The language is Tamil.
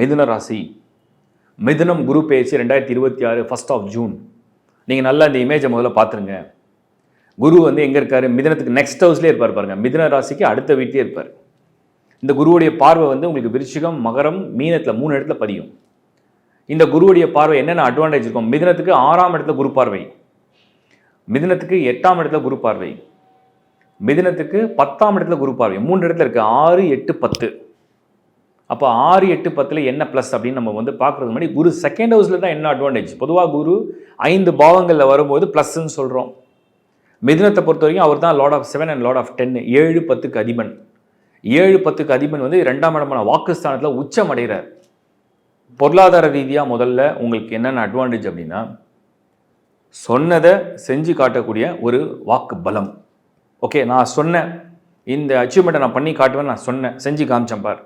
மிதுன ராசி, மிதுனம் குரு பேச்சு 2026 1 ஜூன். நீங்கள் நல்லா இந்த இமேஜை முதல்ல பார்த்துருங்க. குரு வந்து எங்கே இருக்கார்? மிதுனத்துக்கு நெக்ஸ்ட் ஹவுஸ்லேயே இருப்பார் பாருங்க. மிதுன ராசிக்கு அடுத்த வீட்டிலே இருப்பார். இந்த குருவுடைய பார்வை வந்து உங்களுக்கு விருச்சிகம், மகரம், மீனத்தில் 3 இடத்துல பதியும். இந்த குருவுடைய பார்வை என்னென்ன அட்வான்டேஜ் இருக்கும்? மிதுனத்துக்கு 6ஆம் இடத்துல குரு பார்வை, மிதுனத்துக்கு 8ஆம் இடத்துல குரு பார்வை, மிதுனத்துக்கு 10ஆம் இடத்துல குரு பார்வை. 3 இடத்துல இருக்குது, 6, 8, 10. அப்போ 6, 8, 10ல் என்ன ப்ளஸ் அப்படின்னு நம்ம வந்து பார்க்குறதுக்கு முன்னாடி குரு செகண்ட் ஹவுஸில் தான் என்ன அட்வான்டேஜ். பொதுவாக குரு 5 பாவங்களில் வரும்போது ப்ளஸ்ன்னு சொல்கிறோம். மிதுனத்தை பொறுத்த வரைக்கும் அவர் தான் lord of 7 and lord of 10. 7, 10க்கு அதிபன். 7, 10க்கு அதிபன் வந்து 2ஆம் இடமான வாக்குஸ்தானத்தில் உச்சம் அடைகிறார். பொருளாதார ரீதியாக முதல்ல உங்களுக்கு என்னென்ன அட்வான்டேஜ் அப்படின்னா, சொன்னதை செஞ்சு காட்டக்கூடிய ஒரு வாக்கு பலம். ஓகே, நான் சொன்னேன், இந்த அச்சீவ்மெண்ட்டை நான் பண்ணி காட்டுவேன், நான் சொன்னேன், செஞ்சு காமிச்சேன் பார்.